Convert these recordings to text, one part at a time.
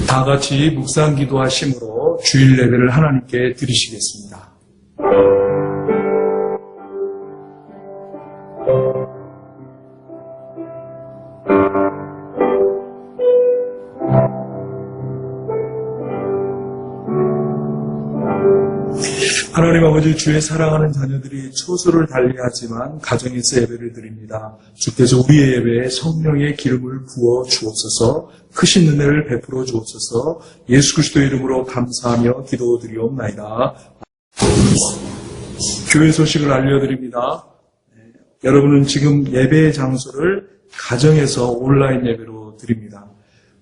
다 같이 묵상 기도하심으로 주일 예배를 하나님께 드리시겠습니다. 하나님 아버지, 주의 사랑하는 자녀들이 초소를 달리하지만 가정에서 예배를 드립니다. 주께서 우리의 예배에 성령의 기름을 부어 주옵소서, 크신 은혜를 베풀어 주옵소서. 예수 그리스도의 이름으로 감사하며 기도드리옵나이다. 교회 소식을 알려드립니다. 여러분은 지금 예배의 장소를 가정에서 온라인 예배로 드립니다.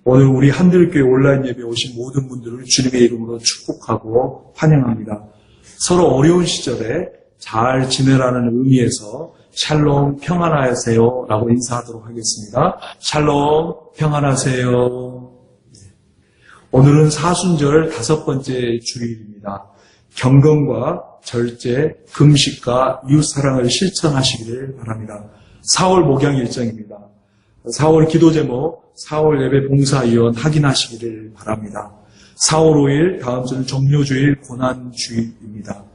오늘 우리 한들교회 온라인 예배에 오신 모든 분들을 주님의 이름으로 축복하고 환영합니다. 서로 어려운 시절에 잘 지내라는 의미에서 샬롬 평안하세요 라고 인사하도록 하겠습니다. 샬롬 평안하세요. 오늘은 사순절 5번째 주일입니다. 경건과 절제, 금식과 이웃사랑을 실천하시기를 바랍니다. 4월 목양 일정입니다. 4월 기도 제목, 4월 예배 봉사위원 확인하시기를 바랍니다. 4월 5일 다음 주는 종료주일 고난주일입니다.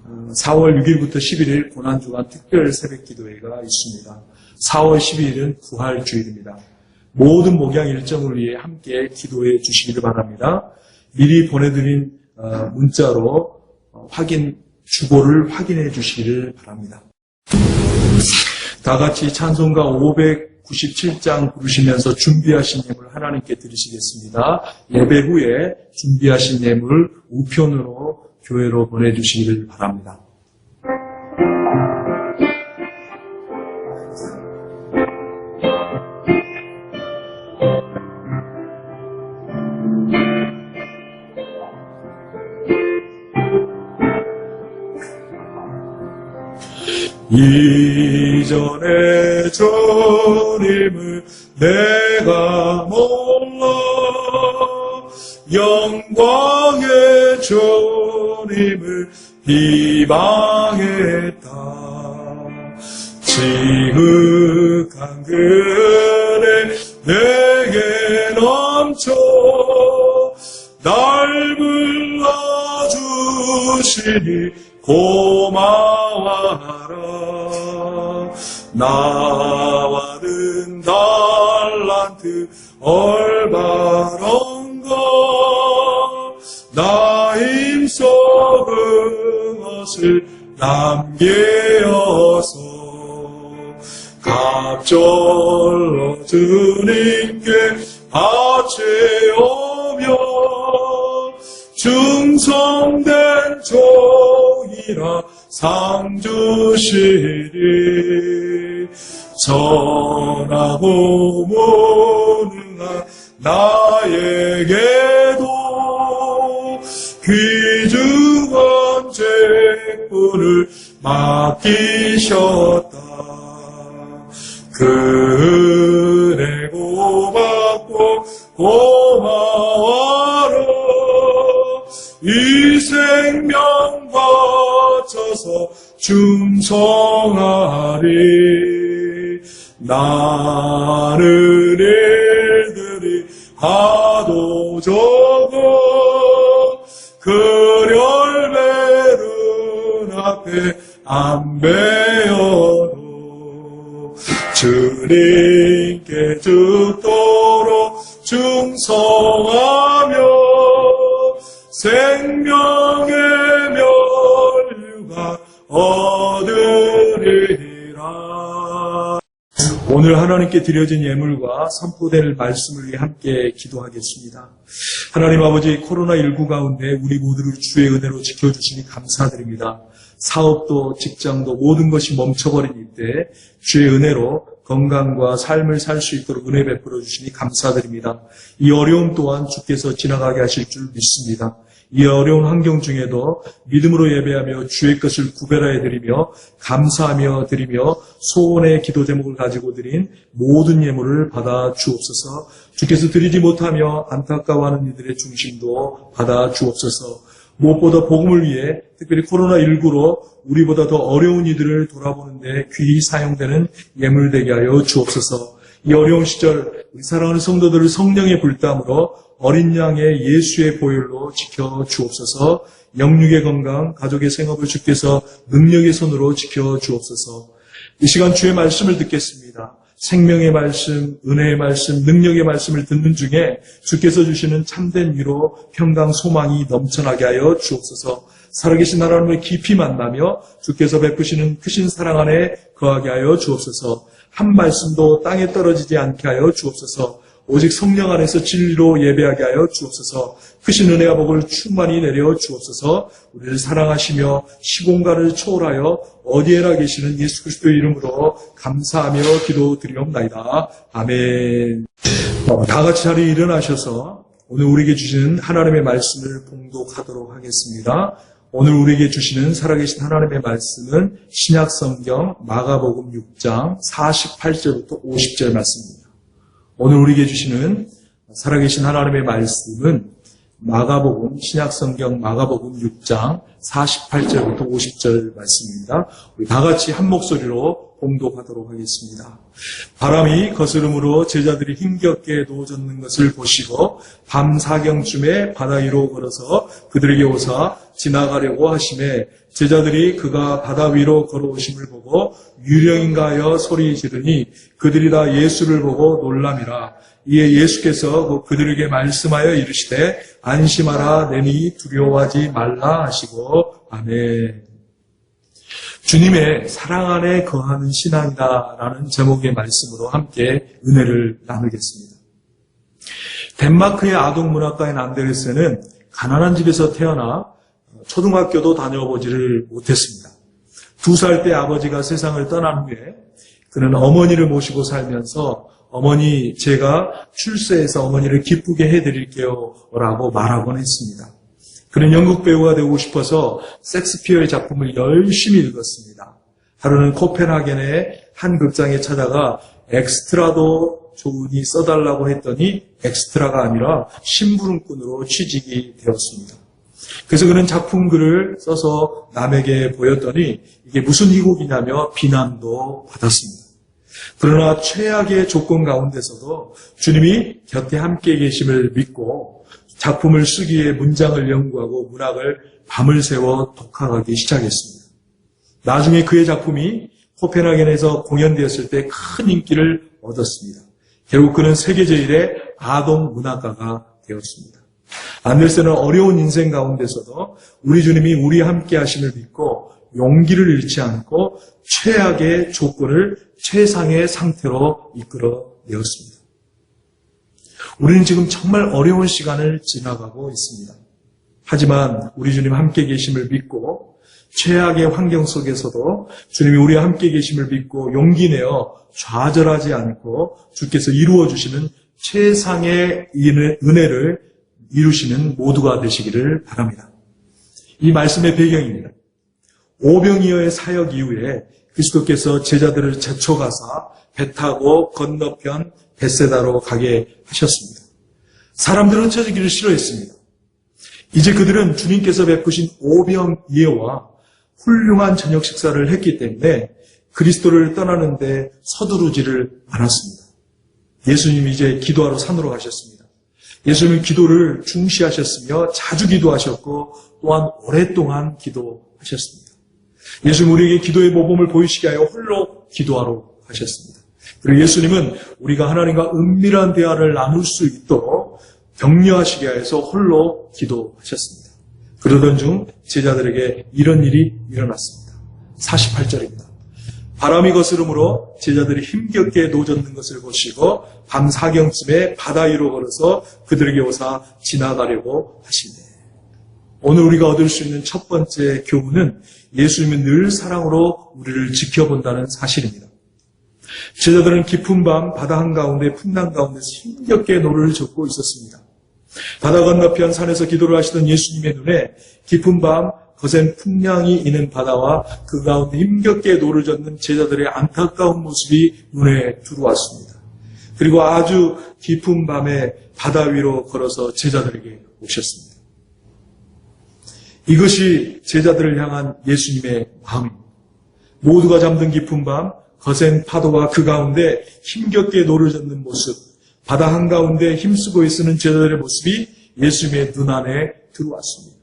4월 6일부터 11일 고난주간 특별 새벽기도회가 있습니다. 4월 12일은 부활주일입니다. 모든 목양 일정을 위해 함께 기도해 주시기를 바랍니다. 미리 보내드린 문자로 주보를 확인해 주시기를 바랍니다. 다 같이 찬송가 597장 부르시면서 준비하신 예물 하나님께 드리시겠습니다. 예배 후에 준비하신 예물 우편으로 교회로 보내주시기를 바랍니다. 이전의 주님을 내가 몰라 영광의 주님을 비방했다. 지극한 그네 내게 넘쳐 날 불러주시니 고마워하라. 나와는 달란트 얼마런 것 나 힘써은 것을 남겨서 갑절로 주님께 바치오며 충성된 종이라 상 주시리. 선하고 무능한 나에게도 귀중한 책분을 맡기셨다. 그 은혜 고맙고 고마워라. 이 생명 바쳐서 충성하리. 나는 일들이 하도 적어 그 열매는 앞에 안 베어도 주님께 죽도록 충성하며 생명의 면류가 얻으리라. 오늘 하나님께 드려진 예물과 선포될 말씀을 위해 함께 기도하겠습니다. 하나님 아버지, 코로나19 가운데 우리 모두를 주의 은혜로 지켜주시니 감사드립니다. 사업도 직장도 모든 것이 멈춰버린 이때 주의 은혜로 건강과 삶을 살 수 있도록 은혜 베풀어 주시니 감사드립니다. 이 어려움 또한 주께서 지나가게 하실 줄 믿습니다. 이 어려운 환경 중에도 믿음으로 예배하며 주의 것을 구별하여 드리며 감사하며 드리며 소원의 기도 제목을 가지고 드린 모든 예물을 받아 주옵소서. 주께서 드리지 못하며 안타까워하는 이들의 중심도 받아 주옵소서. 무엇보다 복음을 위해 특별히 코로나19로 우리보다 더 어려운 이들을 돌아보는데 귀히 사용되는 예물 되게 하여 주옵소서. 이 어려운 시절 우리 사랑하는 성도들을 성령의 불담으로 어린 양의 예수의 보혈로 지켜 주옵소서. 영육의 건강, 가족의 생업을 주께서 능력의 손으로 지켜 주옵소서. 이 시간 주의 말씀을 듣겠습니다. 생명의 말씀, 은혜의 말씀, 능력의 말씀을 듣는 중에 주께서 주시는 참된 위로, 평강, 소망이 넘쳐나게 하여 주옵소서. 살아계신 하나님을 깊이 만나며 주께서 베푸시는 크신 사랑 안에 거하게 하여 주옵소서. 한 말씀도 땅에 떨어지지 않게 하여 주옵소서. 오직 성령 안에서 진리로 예배하게 하여 주옵소서. 크신 은혜와 복을 충만히 내려 주옵소서. 우리를 사랑하시며 시공간을 초월하여 어디에나 계시는 예수 그리스도의 이름으로 감사하며 기도드리옵나이다. 아멘. 다 같이 자리에 일어나셔서 오늘 우리에게 주시는 하나님의 말씀을 봉독하도록 하겠습니다. 오늘 우리에게 주시는 살아계신 하나님의 말씀은 신약성경 마가복음 6장 48절부터 50절 말씀입니다. 오늘 우리에게 주시는 살아계신 하나님의 말씀은 마가복음, 신약성경 마가복음 6장 48절부터 50절 말씀입니다. 우리 다 같이 한 목소리로 봉독하도록 하겠습니다. 바람이 거스름으로 제자들이 힘겹게 누워졌는 것을 보시고 밤 사경쯤에 바다 위로 걸어서 그들에게 오사 지나가려고 하심에 제자들이 그가 바다 위로 걸어오심을 보고 유령인가 하여 소리 지르니 그들이 다 예수를 보고 놀람이라. 이에 예수께서 그들에게 말씀하여 이르시되 안심하라 내니 두려워하지 말라 하시고 아멘. 주님의 사랑 안에 거하는 신앙이다라는 제목의 말씀으로 함께 은혜를 나누겠습니다. 덴마크의 아동문학가인 안데르센은 가난한 집에서 태어나 초등학교도 다녀보지를 못했습니다. 2살 때 아버지가 세상을 떠난 후에 그는 어머니를 모시고 살면서 어머니 제가 출세해서 어머니를 기쁘게 해드릴게요 라고 말하곤 했습니다. 그는 연극 배우가 되고 싶어서 섹스피어의 작품을 열심히 읽었습니다. 하루는 코펜하겐의 한 극장에 찾아가 엑스트라도 좋으니 써달라고 했더니 엑스트라가 아니라 심부름꾼으로 취직이 되었습니다. 그래서 그는 작품글을 써서 남에게 보였더니 이게 무슨 희곡이냐며 비난도 받았습니다. 그러나 최악의 조건 가운데서도 주님이 곁에 함께 계심을 믿고 작품을 쓰기 위해 문장을 연구하고 문학을 밤을 새워 독학하기 시작했습니다. 나중에 그의 작품이 코펜하겐에서 공연되었을 때 큰 인기를 얻었습니다. 결국 그는 세계 제1의 아동 문학가가 되었습니다. 안데르센은 어려운 인생 가운데서도 우리 주님이 우리와 함께 하심을 믿고 용기를 잃지 않고 최악의 조건을 최상의 상태로 이끌어내었습니다. 우리는 지금 정말 어려운 시간을 지나가고 있습니다. 하지만 우리 주님 함께 계심을 믿고 최악의 환경 속에서도 주님이 우리와 함께 계심을 믿고 용기 내어 좌절하지 않고 주께서 이루어 주시는 최상의 은혜를 이루시는 모두가 되시기를 바랍니다. 이 말씀의 배경입니다. 오병이어의 사역 이후에 그리스도께서 제자들을 제쳐가사 배 타고 건너편 벳세다로 가게 하셨습니다. 사람들은 흩어지기를 싫어했습니다. 이제 그들은 주님께서 베푸신 오병이어와 훌륭한 저녁 식사를 했기 때문에 그리스도를 떠나는데 서두르지를 않았습니다. 예수님이 이제 기도하러 산으로 가셨습니다. 예수님은 기도를 중시하셨으며 자주 기도하셨고 또한 오랫동안 기도하셨습니다. 예수님 우리에게 기도의 모범을 보이시게 하여 홀로 기도하러 가셨습니다. 그리고 예수님은 우리가 하나님과 은밀한 대화를 나눌 수 있도록 격려하시게 해서 홀로 기도하셨습니다. 그러던 중 제자들에게 이런 일이 일어났습니다. 48절입니다. 바람이 거스름으로 제자들이 힘겹게 노젓는 것을 보시고 밤 사경쯤에 바다 위로 걸어서 그들에게 오사 지나가려고 하시네. 오늘 우리가 얻을 수 있는 첫 번째 교훈은 예수님은 늘 사랑으로 우리를 지켜본다는 사실입니다. 제자들은 깊은 밤 바다 한가운데 풍랑 가운데서 힘겹게 노를 젓고 있었습니다. 바다 건너편 산에서 기도를 하시던 예수님의 눈에 깊은 밤 거센 풍랑이 있는 바다와 그 가운데 힘겹게 노를 젓는 제자들의 안타까운 모습이 눈에 들어왔습니다. 그리고 아주 깊은 밤에 바다 위로 걸어서 제자들에게 오셨습니다. 이것이 제자들을 향한 예수님의 마음입니다. 모두가 잠든 깊은 밤 거센 파도와 그 가운데 힘겹게 노를 젓는 모습, 바다 한가운데 힘쓰고 있는 제자들의 모습이 예수님의 눈 안에 들어왔습니다.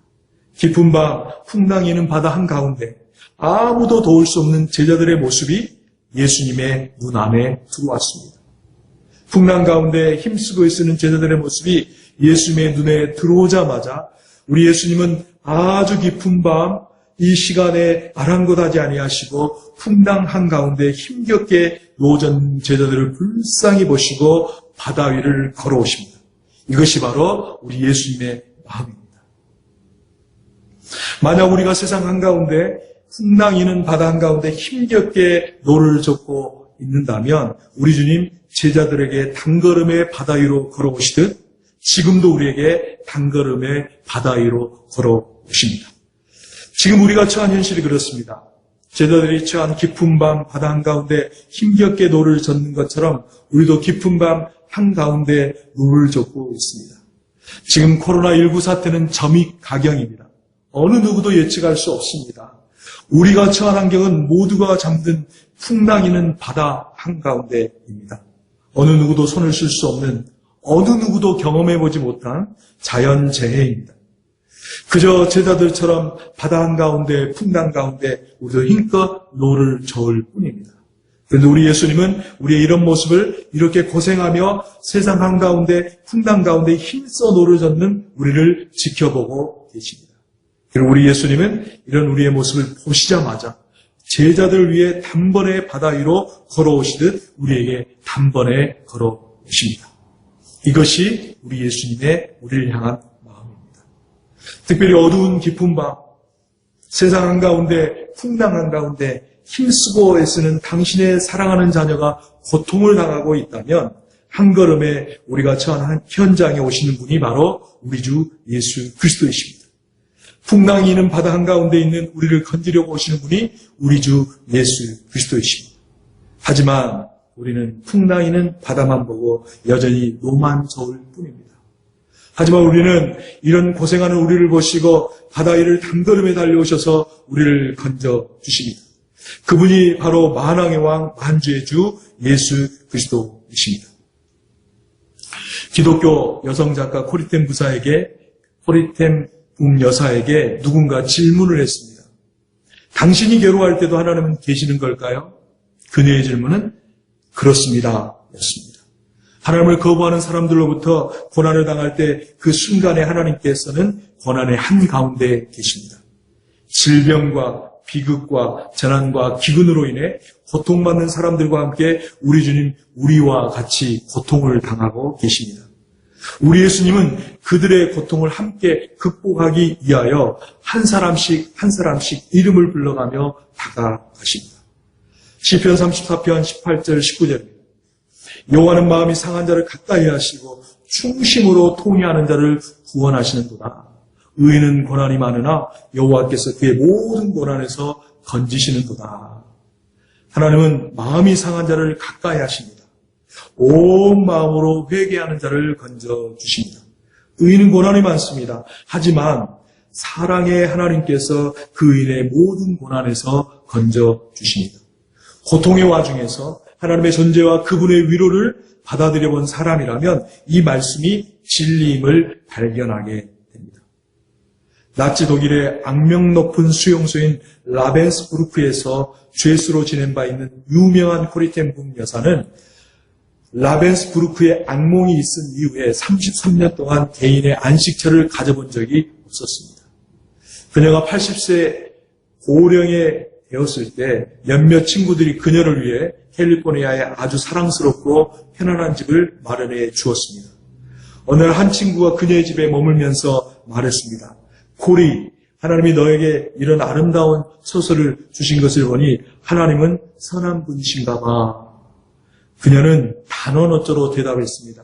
깊은 밤 풍랑이는 바다 한가운데 아무도 도울 수 없는 제자들의 모습이 예수님의 눈 안에 들어왔습니다. 풍랑 가운데 힘쓰고 있는 제자들의 모습이 예수님의 눈에 들어오자마자 우리 예수님은 아주 깊은 밤 이 시간에 아랑곳하지 아니하시고 풍랑 한가운데 힘겹게 노전 제자들을 불쌍히 보시고 바다 위를 걸어오십니다. 이것이 바로 우리 예수님의 마음입니다. 만약 우리가 세상 한가운데 풍랑이는 바다 한가운데 힘겹게 노를 젓고 있는다면 우리 주님 제자들에게 단걸음의 바다 위로 걸어오시듯 지금도 우리에게 단걸음의 바다 위로 걸어오십니다. 지금 우리가 처한 현실이 그렇습니다. 제자들이 처한 깊은 밤 바다 한가운데 힘겹게 노를 젓는 것처럼 우리도 깊은 밤 한가운데 노를 젓고 있습니다. 지금 코로나19 사태는 점입가경입니다. 어느 누구도 예측할 수 없습니다. 우리가 처한 환경은 모두가 잠든 풍랑이는 바다 한가운데입니다. 어느 누구도 손을 쓸 수 없는, 어느 누구도 경험해보지 못한 자연재해입니다. 그저 제자들처럼 바다 한가운데 풍랑 가운데 우리도 힘껏 노를 저을 뿐입니다. 그런데 우리 예수님은 우리의 이런 모습을 이렇게 고생하며 세상 한가운데 풍랑 가운데 힘써 노를 젓는 우리를 지켜보고 계십니다. 그리고 우리 예수님은 이런 우리의 모습을 보시자마자 제자들을 위해 단번에 바다 위로 걸어오시듯 우리에게 단번에 걸어오십니다. 이것이 우리 예수님의 우리를 향한 특별히 어두운 깊은 밤, 세상 한가운데, 풍랑 한가운데 힘쓰고 애쓰는 당신의 사랑하는 자녀가 고통을 당하고 있다면 한 걸음에 우리가 처한 현장에 오시는 분이 바로 우리 주 예수 그리스도이십니다. 풍랑이 있는 바다 한가운데 있는 우리를 건지려고 오시는 분이 우리 주 예수 그리스도이십니다. 하지만 우리는 풍랑이 있는 바다만 보고 여전히 노만 저을 뿐입니다. 하지만 우리는 이런 고생하는 우리를 보시고 바다 위를 단걸음에 달려오셔서 우리를 건져주십니다. 그분이 바로 만왕의 왕 만주의 주 예수 그리스도이십니다. 기독교 여성작가 코리템 여사에게 누군가 질문을 했습니다. 당신이 괴로워할 때도 하나님은 계시는 걸까요? 그녀의 질문은 그렇습니다 였습니다. 하나님을 거부하는 사람들로부터 고난을 당할 때 그 순간에 하나님께서는 고난의 한가운데 계십니다. 질병과 비극과 재난과 기근으로 인해 고통받는 사람들과 함께 우리 주님 우리와 같이 고통을 당하고 계십니다. 우리 예수님은 그들의 고통을 함께 극복하기 위하여 한 사람씩 한 사람씩 이름을 불러가며 다가가십니다. 시편 34편 18절 19절입니다. 여호와는 마음이 상한 자를 가까이 하시고 충심으로 통회하는 자를 구원하시는도다. 의인은 고난이 많으나 여호와께서 그의 모든 고난에서 건지시는도다. 하나님은 마음이 상한 자를 가까이 하십니다. 온 마음으로 회개하는 자를 건져주십니다. 의인은 고난이 많습니다. 하지만 사랑의 하나님께서 그 의인의 모든 고난에서 건져주십니다. 고통의 와중에서 하나님의 존재와 그분의 위로를 받아들여 본 사람이라면 이 말씀이 진리임을 발견하게 됩니다. 나치 독일의 악명 높은 수용소인 라벤스부르크에서 죄수로 지낸 바 있는 유명한 코리텐붕 여사는 라벤스부르크의 악몽이 있은 이후에 33년 동안 개인의 안식처를 가져본 적이 없었습니다. 그녀가 80세 고령에 되었을 때 몇몇 친구들이 그녀를 위해 캘리포니아에 아주 사랑스럽고 편안한 집을 마련해 주었습니다. 어느 날 한 친구가 그녀의 집에 머물면서 말했습니다. 코리, 하나님이 너에게 이런 아름다운 처소를 주신 것을 보니 하나님은 선한 분이신가 봐. 그녀는 단언어쩌로 대답했습니다.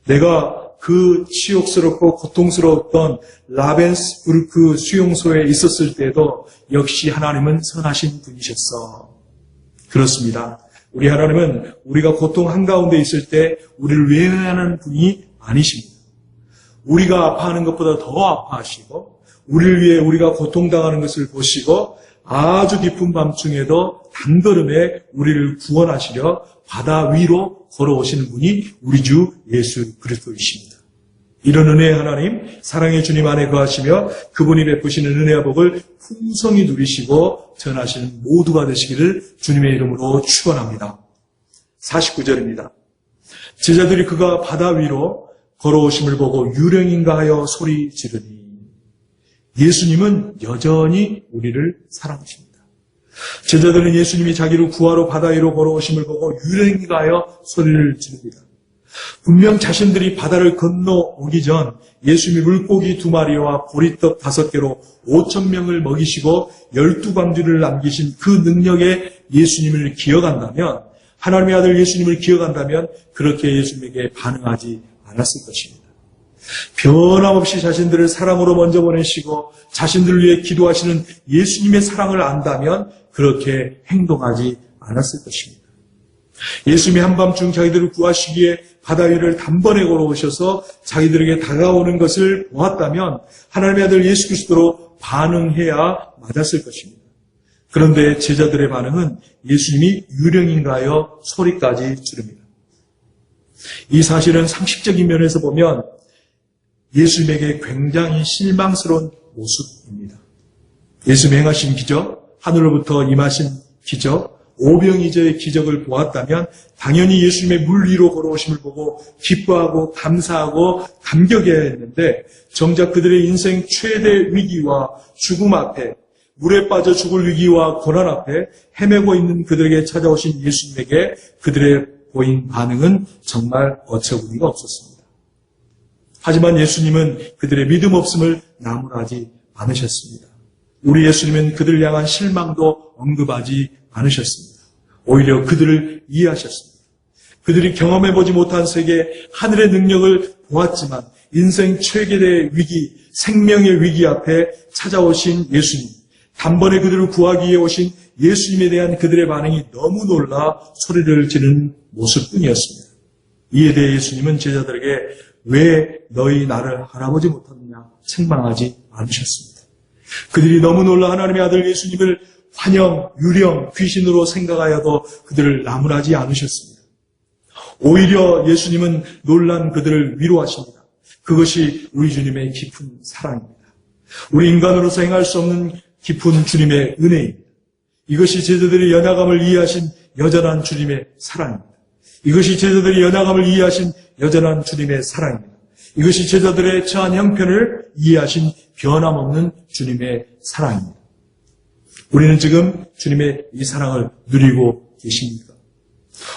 내가 그 치욕스럽고 고통스러웠던 라벤스부르크 수용소에 있었을 때도 역시 하나님은 선하신 분이셨어. 그렇습니다. 우리 하나님은 우리가 고통 한가운데 있을 때 우리를 외면하는 분이 아니십니다. 우리가 아파하는 것보다 더 아파하시고 우리를 위해 우리가 고통당하는 것을 보시고 아주 깊은 밤중에도 단걸음에 우리를 구원하시려 바다 위로 걸어오시는 분이 우리 주 예수 그리스도이십니다. 이런 은혜의 하나님, 사랑의 주님 안에 거하시며 그분이 베푸시는 은혜와 복을 풍성히 누리시고 전하시는 모두가 되시기를 주님의 이름으로 축원합니다. 49절입니다. 제자들이 그가 바다 위로 걸어오심을 보고 유령인가 하여 소리 지르니 예수님은 여전히 우리를 사랑하십니다. 제자들은 예수님이 자기를 구하러 바다 위로 걸어오심을 보고 유령인가 하여 소리를 지릅니다. 분명 자신들이 바다를 건너오기 전 예수님이 물고기 2마리와 보리떡 5개로 5,000명을 먹이시고 12광주를 남기신 그 능력의 예수님을 기억한다면, 하나님의 아들 예수님을 기억한다면 그렇게 예수님에게 반응하지 않았을 것입니다. 변함없이 자신들을 사랑으로 먼저 보내시고 자신들을 위해 기도하시는 예수님의 사랑을 안다면 그렇게 행동하지 않았을 것입니다. 예수님이 한밤중 자기들을 구하시기에 바다 위를 단번에 걸어오셔서 자기들에게 다가오는 것을 보았다면 하나님의 아들 예수 그리스도로 반응해야 맞았을 것입니다. 그런데 제자들의 반응은 예수님이 유령인가 하여 소리까지 지릅니다. 이 사실은 상식적인 면에서 보면 예수님에게 굉장히 실망스러운 모습입니다. 예수님이 행하신 기적, 하늘로부터 임하신 기적, 오병이어의 기적을 보았다면 당연히 예수님의 물 위로 걸어오심을 보고 기뻐하고 감사하고 감격해야 했는데, 정작 그들의 인생 최대 위기와 죽음 앞에, 물에 빠져 죽을 위기와 고난 앞에 헤매고 있는 그들에게 찾아오신 예수님에게 그들의 보인 반응은 정말 어처구니가 없었습니다. 하지만 예수님은 그들의 믿음 없음을 나무라지 않으셨습니다. 우리 예수님은 그들을 향한 실망도 언급하지 않으셨습니다. 오히려 그들을 이해하셨습니다. 그들이 경험해보지 못한 세계, 하늘의 능력을 보았지만 인생 최대의 위기, 생명의 위기 앞에 찾아오신 예수님, 단번에 그들을 구하기 위해 오신 예수님에 대한 그들의 반응이 너무 놀라 소리를 지르는 모습뿐이었습니다. 이에 대해 예수님은 제자들에게 왜 너희 나를 알아보지 못하느냐 책망하지 않으셨습니다. 그들이 너무 놀라 하나님의 아들 예수님을 환영, 유령, 귀신으로 생각하여도 그들을 나무라지 않으셨습니다. 오히려 예수님은 놀란 그들을 위로하십니다. 그것이 우리 주님의 깊은 사랑입니다. 우리 인간으로서 행할 수 없는 깊은 주님의 은혜입니다. 이것이 제자들의 연약함을 이해하신 여전한 주님의 사랑입니다. 이것이 제자들의 연약함을 이해하신 여전한 주님의 사랑입니다. 이것이 제자들의 처한 형편을 이해하신 변함없는 주님의 사랑입니다. 우리는 지금 주님의 이 사랑을 누리고 계십니까?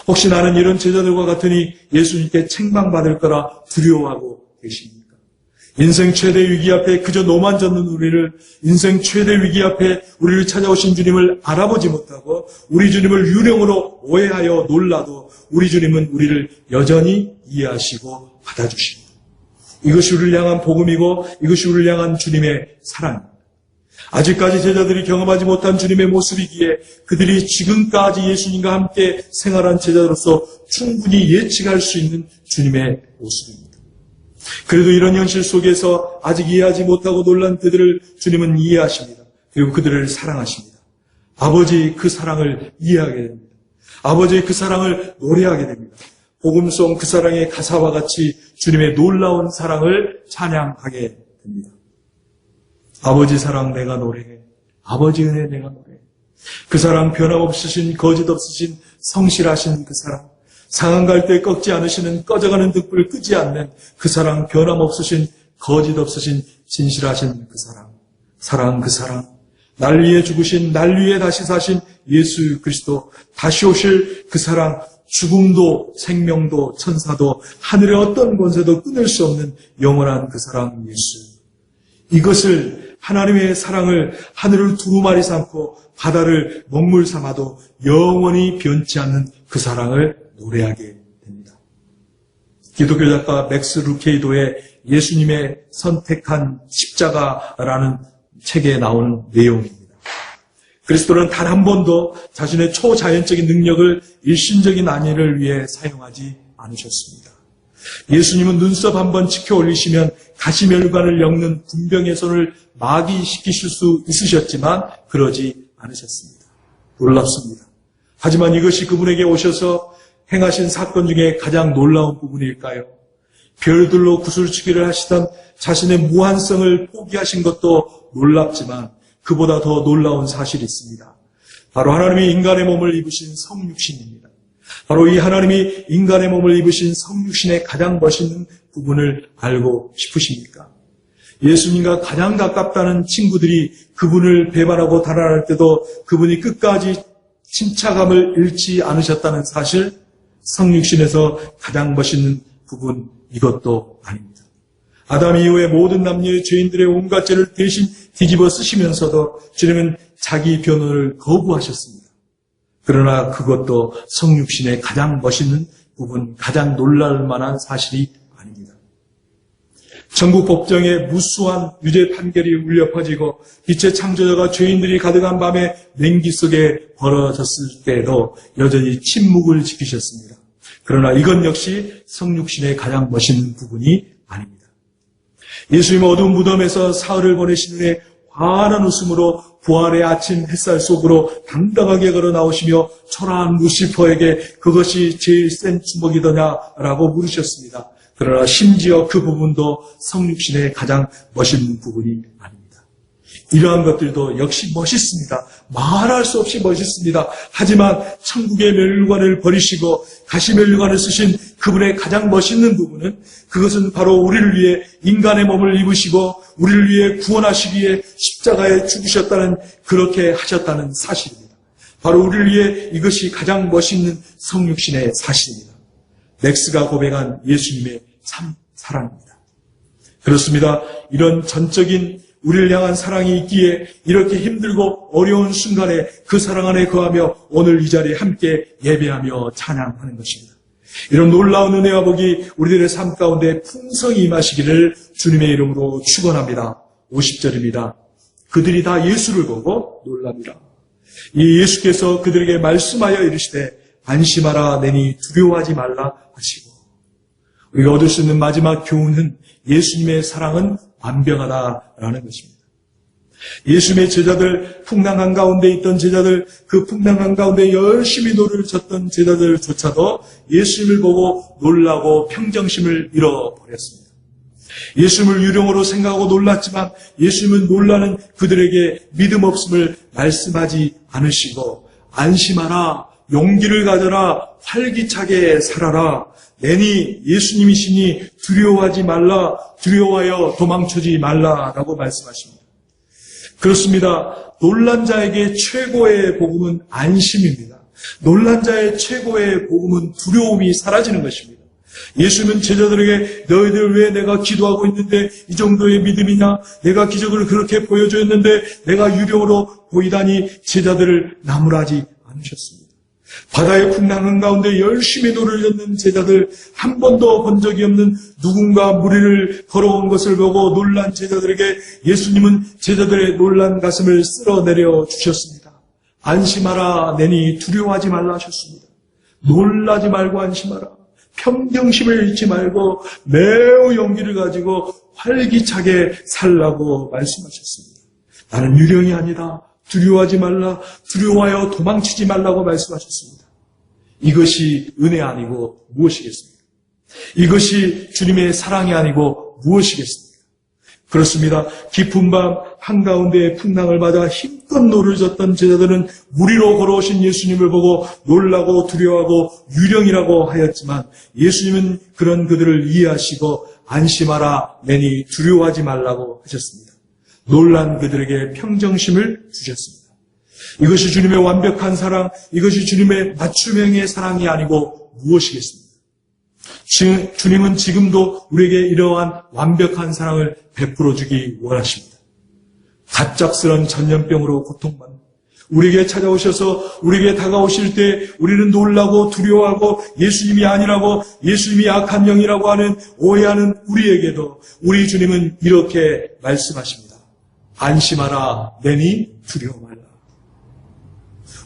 혹시 나는 이런 제자들과 같으니 예수님께 책망받을 거라 두려워하고 계십니까? 인생 최대 위기 앞에 그저 노만 젓는 우리를, 인생 최대 위기 앞에 우리를 찾아오신 주님을 알아보지 못하고 우리 주님을 유령으로 오해하여 놀라도 우리 주님은 우리를 여전히 이해하시고 받아주십니다. 이것이 우리를 향한 복음이고 이것이 우리를 향한 주님의 사랑입니다. 아직까지 제자들이 경험하지 못한 주님의 모습이기에 그들이 지금까지 예수님과 함께 생활한 제자로서 충분히 예측할 수 있는 주님의 모습입니다. 그래도 이런 현실 속에서 아직 이해하지 못하고 놀란 그들을 주님은 이해하십니다. 그리고 그들을 사랑하십니다. 아버지 그 사랑을 이해하게 됩니다. 아버지의 그 사랑을 노래하게 됩니다. 복음송 그 사랑의 가사와 같이 주님의 놀라운 사랑을 찬양하게 됩니다. 아버지 사랑 내가 노래해. 아버지 은혜 내가 노래해. 그 사랑 변함없으신 거짓없으신 성실하신 그 사랑, 상한 갈 때 꺾지 않으시는 꺼져가는 등불 끄지 않는 그 사랑, 변함없으신 거짓없으신 진실하신 그 사랑, 사랑 그 사랑, 날 위해 죽으신, 날 위해 다시 사신 예수 그리스도, 다시 오실 그 사랑, 죽음도 생명도 천사도 하늘의 어떤 권세도 끊을 수 없는 영원한 그 사랑 예수. 이것을 하나님의 사랑을 하늘을 두루마리 삼고 바다를 먹물 삼아도 영원히 변치 않는 그 사랑을 노래하게 됩니다. 기독교 작가 맥스 루케이도의 예수님의 선택한 십자가라는 책에 나오는 내용입니다. 그리스도는 단 한 번도 자신의 초자연적인 능력을 일신적인 안위를 위해 사용하지 않으셨습니다. 예수님은 눈썹 한 번 치켜 올리시면 가시멸관을 엮는 군병의 손을 마비시키실 수 있으셨지만 그러지 않으셨습니다. 놀랍습니다. 하지만 이것이 그분에게 오셔서 행하신 사건 중에 가장 놀라운 부분일까요? 별들로 구슬치기를 하시던 자신의 무한성을 포기하신 것도 놀랍지만 그보다 더 놀라운 사실이 있습니다. 바로 하나님이 인간의 몸을 입으신 성육신입니다. 바로 이 하나님이 인간의 몸을 입으신 성육신의 가장 멋있는 부분을 알고 싶으십니까? 예수님과 가장 가깝다는 친구들이 그분을 배반하고 달아날 때도 그분이 끝까지 침착함을 잃지 않으셨다는 사실, 성육신에서 가장 멋있는 부분 이것도 아닙니다. 아담 이후에 모든 남녀의 죄인들의 온갖 죄를 대신 뒤집어 쓰시면서도 주님은 자기 변호를 거부하셨습니다. 그러나 그것도 성육신의 가장 멋있는 부분, 가장 놀랄 만한 사실이 아닙니다. 전국 법정에 무수한 유죄 판결이 울려 퍼지고 빛의 창조자가 죄인들이 가득한 밤에 냉기 속에 벌어졌을 때에도 여전히 침묵을 지키셨습니다. 그러나 이것 역시 성육신의 가장 멋있는 부분이 아닙니다. 예수님은 어두운 무덤에서 사흘을 보내신 후에 환한 웃음으로 부활의 아침 햇살 속으로 당당하게 걸어 나오시며 초라한 루시퍼에게 그것이 제일 센 주먹이더냐라고 물으셨습니다. 그러나 심지어 그 부분도 성육신의 가장 멋있는 부분이 아닙니다. 이러한 것들도 역시 멋있습니다. 말할 수 없이 멋있습니다. 하지만 천국의 멸관을 버리시고 가시 멸관을 쓰신 그분의 가장 멋있는 부분은 그것은 바로 우리를 위해 인간의 몸을 입으시고 우리를 위해 구원하시기 위해 십자가에 죽으셨다는, 그렇게 하셨다는 사실입니다. 바로 우리를 위해 이것이 가장 멋있는 성육신의 사실입니다. 렉스가 고백한 예수님의 참 사랑입니다. 그렇습니다. 이런 전적인 우리를 향한 사랑이 있기에 이렇게 힘들고 어려운 순간에 그 사랑 안에 거하며 오늘 이 자리에 함께 예배하며 찬양하는 것입니다. 이런 놀라운 은혜와 복이 우리들의 삶 가운데 풍성히 임하시기를 주님의 이름으로 축원합니다. 50절입니다. 그들이 다 예수를 보고 놀랍니다. 이 예수께서 그들에게 말씀하여 이르시되 안심하라 내니 두려워하지 말라 하시고, 우리가 얻을 수 있는 마지막 교훈은 예수님의 사랑은 완벽하다라는 것입니다. 예수님의 제자들, 풍랑 한가운데 있던 제자들, 그 풍랑 한가운데 열심히 노를 젓던 제자들조차도 예수님을 보고 놀라고 평정심을 잃어버렸습니다. 예수님을 유령으로 생각하고 놀랐지만 예수님은 놀라는 그들에게 믿음 없음을 말씀하지 않으시고 안심하라, 용기를 가져라, 활기차게 살아라, 내니 예수님이시니 두려워하지 말라, 두려워하여 도망치지 말라라고 말씀하십니다. 그렇습니다. 놀란 자에게 최고의 복음은 안심입니다. 놀란 자의 최고의 복음은 두려움이 사라지는 것입니다. 예수님은 제자들에게 너희들 왜 내가 기도하고 있는데 이 정도의 믿음이냐? 내가 기적을 그렇게 보여줬는데 내가 유령으로 보이다니 제자들을 나무라지 않으셨습니다. 바다의 풍랑 한가운데 열심히 노를 젓는 제자들, 한 번도 본 적이 없는 누군가 무리를 걸어온 것을 보고 놀란 제자들에게 예수님은 제자들의 놀란 가슴을 쓸어내려 주셨습니다. 안심하라 내니 두려워하지 말라 하셨습니다. 놀라지 말고 안심하라. 평정심을 잃지 말고 매우 용기를 가지고 활기차게 살라고 말씀하셨습니다. 나는 유령이 아니다. 두려워하지 말라, 두려워하여 도망치지 말라고 말씀하셨습니다. 이것이 은혜 아니고 무엇이겠습니까? 이것이 주님의 사랑이 아니고 무엇이겠습니까? 그렇습니다. 깊은 밤 한가운데의 풍랑을 맞아 힘껏 노를 젓던 제자들은 무리로 걸어오신 예수님을 보고 놀라고 두려워하고 유령이라고 하였지만 예수님은 그런 그들을 이해하시고 안심하라, 내니 두려워하지 말라고 하셨습니다. 놀란 그들에게 평정심을 주셨습니다. 이것이 주님의 완벽한 사랑, 이것이 주님의 맞춤형의 사랑이 아니고 무엇이겠습니까? 주님은 지금도 우리에게 이러한 완벽한 사랑을 베풀어 주기 원하십니다. 갑작스런 전염병으로 고통받는 우리에게 찾아오셔서 우리에게 다가오실 때 우리는 놀라고 두려워하고 예수님이 아니라고, 예수님이 악한 영이라고 하는 오해하는 우리에게도 우리 주님은 이렇게 말씀하십니다. 안심하라, 내니 두려워 말라.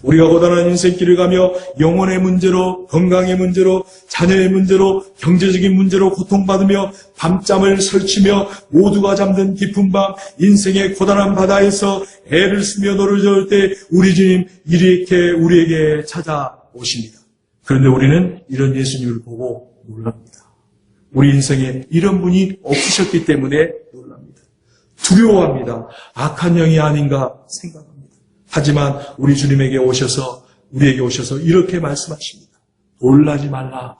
우리가 고단한 인생길을 가며 영혼의 문제로, 건강의 문제로, 자녀의 문제로, 경제적인 문제로 고통받으며 밤잠을 설치며 모두가 잠든 깊은 밤 인생의 고단한 바다에서 애를 쓰며 노를 저을 때 우리 주님 이렇게 우리에게 찾아오십니다. 그런데 우리는 이런 예수님을 보고 놀랍니다. 우리 인생에 이런 분이 없으셨기 때문에 놀랍니다. 두려워합니다. 악한 영이 아닌가 생각합니다. 하지만 우리 주님에게 오셔서 우리에게 오셔서 이렇게 말씀하십니다. 놀라지 말라,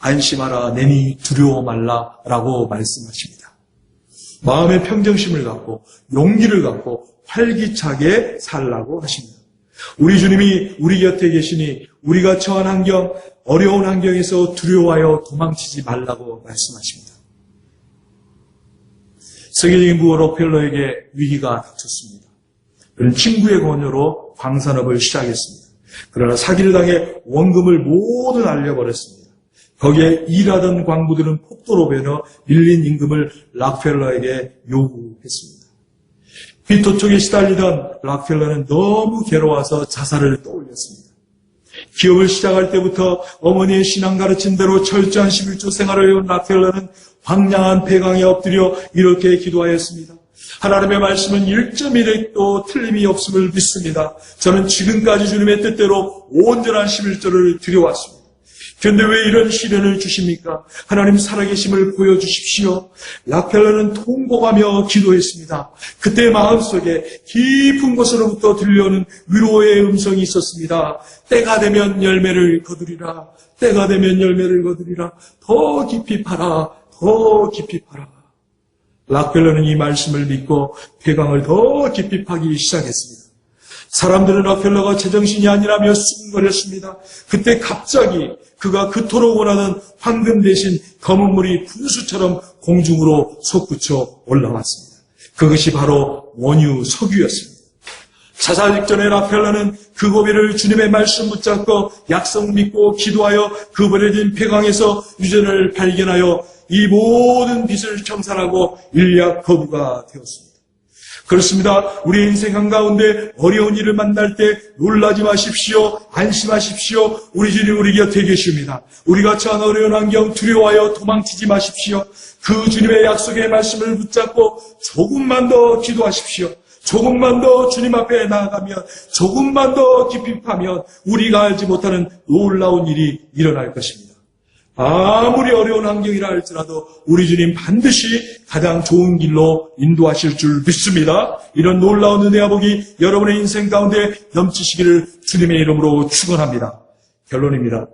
안심하라, 내니 두려워 말라라고 말씀하십니다. 마음의 평정심을 갖고 용기를 갖고 활기차게 살라고 하십니다. 우리 주님이 우리 곁에 계시니 우리가 처한 환경, 어려운 환경에서 두려워하여 도망치지 말라고 말씀하십니다. 세계적인 부호 록펠러에게 위기가 닥쳤습니다. 그는 친구의 권유로 광산업을 시작했습니다. 그러나 사기를 당해 원금을 모두 날려버렸습니다. 거기에 일하던 광부들은 폭도로 변해 밀린 임금을 록펠러에게 요구했습니다. 빚도촉에 시달리던 록펠러는 너무 괴로워서 자살을 떠올렸습니다. 기업을 시작할 때부터 어머니의 신앙 가르친 대로 철저한 11조 생활을 해온 록펠러는 황량한 폐강에 엎드려 이렇게 기도하였습니다. 하나님의 말씀은 1.1획도 틀림이 없음을 믿습니다. 저는 지금까지 주님의 뜻대로 온전한 11조를 드려왔습니다. 그런데 왜 이런 시련을 주십니까? 하나님 살아계심을 보여주십시오. 록펠러는 통곡하며 기도했습니다. 그때 마음속에 깊은 곳으로부터 들려오는 위로의 음성이 있었습니다. 때가 되면 열매를 거두리라. 때가 되면 열매를 거두리라. 더 깊이 파라. 더 깊이 파라. 록펠러는 이 말씀을 믿고 폐강을 더 깊이 파기 시작했습니다. 사람들은 록펠러가 제정신이 아니라며 수군거렸습니다. 그때 갑자기 그가 그토록 원하던 황금 대신 검은 물이 분수처럼 공중으로 솟구쳐 올라왔습니다. 그것이 바로 원유 석유였습니다. 자살 직전에 록펠러는 그 고비를 주님의 말씀 붙잡고 약속 믿고 기도하여 그 버려진 폐강에서 유전을 발견하여 이 모든 빚을 청산하고 일약 거부가 되었습니다. 그렇습니다. 우리 인생 한가운데 어려운 일을 만날 때 놀라지 마십시오. 안심하십시오. 우리 주님 우리 곁에 계십니다. 우리가 처한 어려운 환경 두려워하여 도망치지 마십시오. 그 주님의 약속의 말씀을 붙잡고 조금만 더 기도하십시오. 조금만 더 주님 앞에 나아가면, 조금만 더 깊이 파면 우리가 알지 못하는 놀라운 일이 일어날 것입니다. 아무리 어려운 환경이라 할지라도 우리 주님 반드시 가장 좋은 길로 인도하실 줄 믿습니다. 이런 놀라운 은혜와 복이 여러분의 인생 가운데 넘치시기를 주님의 이름으로 축원합니다. 결론입니다.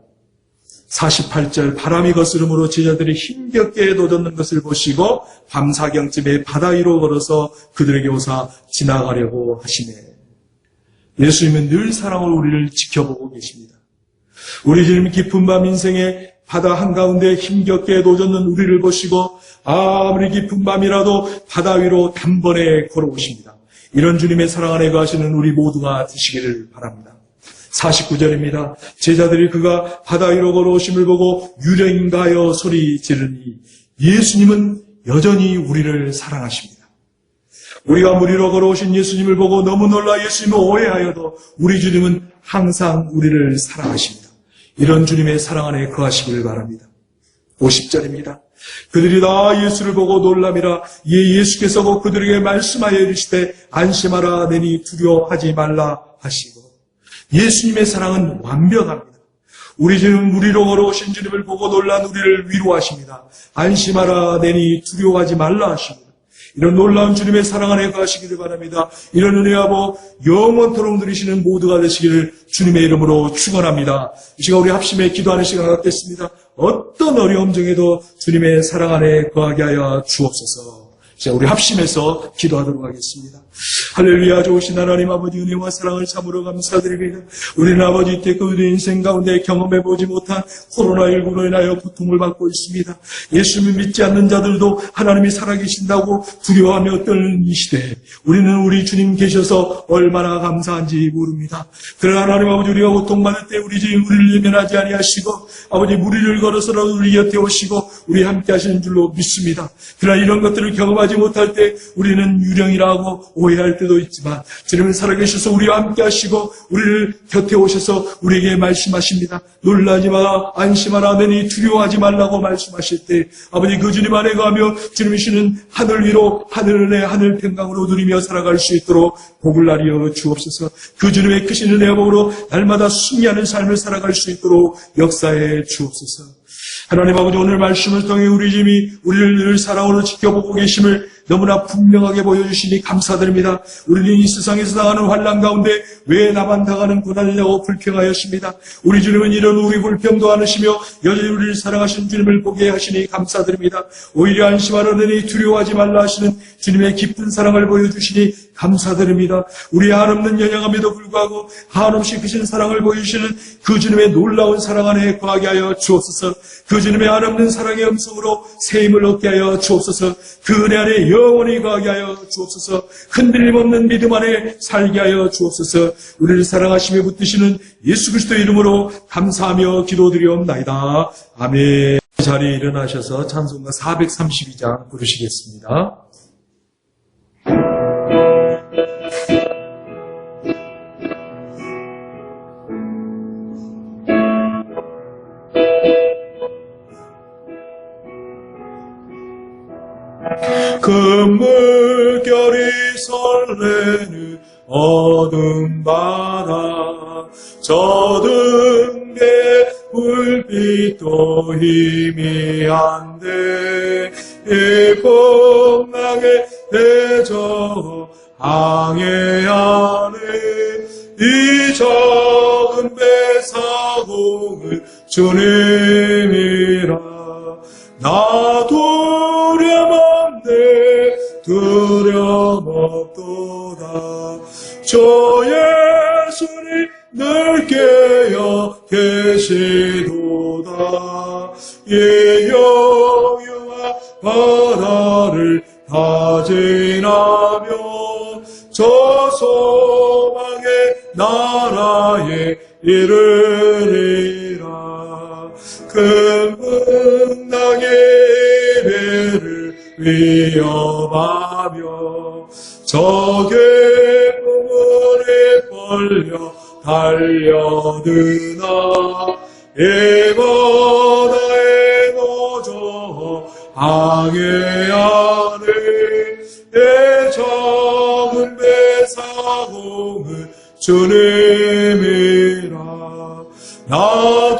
48절 바람이 거스름으로 제자들이 힘겹게 도젓는 것을 보시고 밤사경쯤에 바다 위로 걸어서 그들에게 오사 지나가려고 하시네. 예수님은 늘 사랑으로 우리를 지켜보고 계십니다. 우리 주님 깊은 밤 인생에 바다 한가운데 힘겹게 도젓는 우리를 보시고 아무리 깊은 밤이라도 바다 위로 단번에 걸어오십니다. 이런 주님의 사랑 안에 거하시는 우리 모두가 되시기를 바랍니다. 49절입니다. 제자들이 그가 바다 위로 걸어오심을 보고 유령인가 하여 소리 지르니 예수님은 여전히 우리를 사랑하십니다. 우리가 물 위로 걸어오신 예수님을 보고 너무 놀라 예수님을 오해하여도 우리 주님은 항상 우리를 사랑하십니다. 이런 주님의 사랑 안에 거하시기를 바랍니다. 50절입니다. 그들이 다 예수를 보고 놀람이라 예수께서 곧 그들에게 말씀하여 이르시되 안심하라 내니 두려워하지 말라 하시고 예수님의 사랑은 완벽합니다. 우리 주님 우리로 걸어오신 주님을 보고 놀란 우리를 위로하십니다. 안심하라 내니 두려워하지 말라 하십니다. 이런 놀라운 주님의 사랑 안에 거하시기를 바랍니다. 이런 은혜와 복 영원토록 누리시는 모두가 되시기를 주님의 이름으로 축원합니다. 이 시간 우리 합심에 기도하는 시간 갖겠습니다. 어떤 어려움 중에도 주님의 사랑 안에 거하게 하여 주옵소서. 자, 우리 합심해서 기도하도록 하겠습니다. 할렐루야. 좋으신 하나님 아버지 은혜와 사랑을 참으로 감사드립니다. 우리는 아버지 이때껏 우리 인생 가운데 경험해보지 못한 코로나19로 인하여 고통을 받고 있습니다. 예수님을 믿지 않는 자들도 하나님이 살아계신다고 두려워하며 떨는 이 시대에 우리는 우리 주님 계셔서 얼마나 감사한지 모릅니다. 그러나 하나님 아버지 우리가 고통받을 때 우리 주님 우리를 예면하지 아니하시고 아버지 무리를 걸어서라도 우리 곁에 오시고 우리 함께 하시는 줄로 믿습니다. 그러나 이런 것들을 경험하지 못할 때 우리는 유령이라고 오해할 때 때도 있지만 주님은 살아계셔서 우리와 함께 하시고 우리를 곁에 오셔서 우리에게 말씀하십니다. 놀라지 마, 안심하라, 너니 두려워하지 말라고 말씀하실 때 아버지 그 주님 안에 가며 주님이시는 하늘 위로 하늘의 하늘 평강으로 누리며 살아갈 수 있도록 복을 나리어 주옵소서. 그 주님의 크신 은혜와 복으로 날마다 승리하는 삶을 살아갈 수 있도록 역사해 주옵소서. 하나님 아버지, 오늘 말씀을 통해 우리 주님이 우리를 늘 사랑으로 지켜보고 계심을 너무나 분명하게 보여주시니 감사드립니다. 우리는 이 세상에서 당하는 환난 가운데 왜 나만 당하는 고난이냐고 불평하였습니다. 우리 주님은 이런 우리 불평도 않으시며 여전히 우리를 사랑하시는 주님을 보게 하시니 감사드립니다. 오히려 안심하라느니 두려워하지 말라 하시는 주님의 깊은 사랑을 보여주시니 감사드립니다. 우리 한없는 연약함에도 불구하고 한없이 크신 사랑을 보여주시는 그 주님의 놀라운 사랑 안에 거하게 하여 주옵소서. 그 주님의 한없는 사랑의 음성으로 새 힘을 얻게 하여 주옵소서. 그 은혜 안에 영원히 거하게 하여 주옵소서. 흔들림 없는 믿음 안에 살게 하여 주옵소서. 우리를 사랑하시며 붙드시는 예수 그리스도의 이름으로 감사하며 기도드리옵나이다. 아멘. 자리에 일어나셔서 찬송가 432장 부르시겠습니다. 큰 물결이 설레는 어둠 바다, 저등 게 불빛도 희미한데 이 풍랑에 대저 항해하는 이 적은 배 사공은 주님이라. 나 두려움 없도다. 저 예수님 늘 깨어 계시도다. 이 영유한 바다를 다 지나며 저 소망의 나라에 이르리라. 큰 풍랑의 배를 위협하며 적의 부문에 벌려 달려드나 이 바다에 노저 항해하는 내 적은 배 사공은 주님이라. 나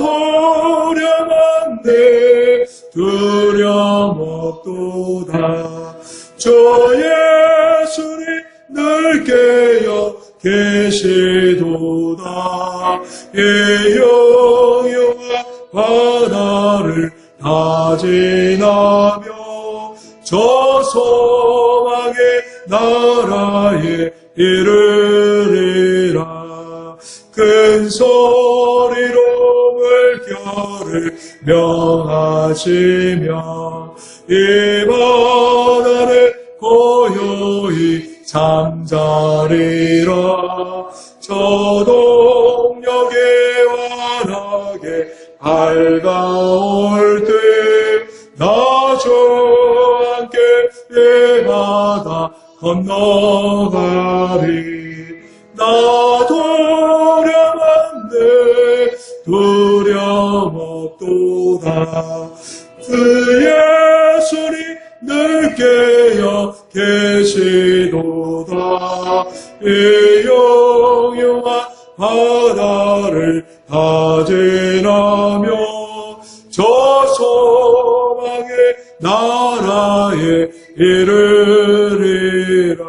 두려움한데 두려움 없도다. 저 예수님 늘 깨어 계시도다. 이 영유한 바다를 다 지나며 저 소망의 나라에 이르리라. 큰 소리로 물결을 명하시며 이 바다를 고요히 잠자리라. 저 동력에 환하게 밝아올 때 나 주와 함께 이 바다 건너가리. 나 두려움한데 두려움 없도다. 그 예수님 늘 깨어 계시도다. 이 영유한 바다를 다 지나며 저 소망의 나라에 이르리라.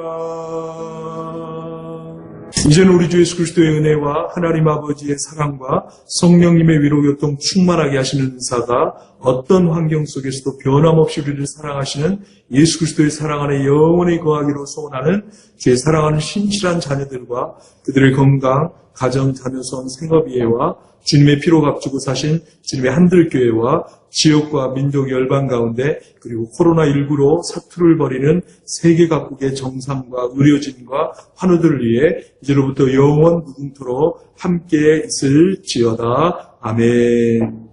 이제는 우리 주 예수 그리스도의 은혜와 하나님 아버지의 사랑과 성령님의 위로 교통 충만하게 하시는 은사가 어떤 환경 속에서도 변함없이 우리를 사랑하시는 예수 그리스도의 사랑 안에 영원히 거하기로 소원하는 주의 사랑하는 신실한 자녀들과 그들의 건강, 가정, 자녀선, 생업이해와 주님의 피로 값주고 사신 주님의 한들교회와 지역과 민족 열방 가운데 그리고 코로나19로 사투를 벌이는 세계 각국의 정상과 의료진과 환우들을 위해 이제로부터 영원 무궁토록 함께 있을지어다. 아멘.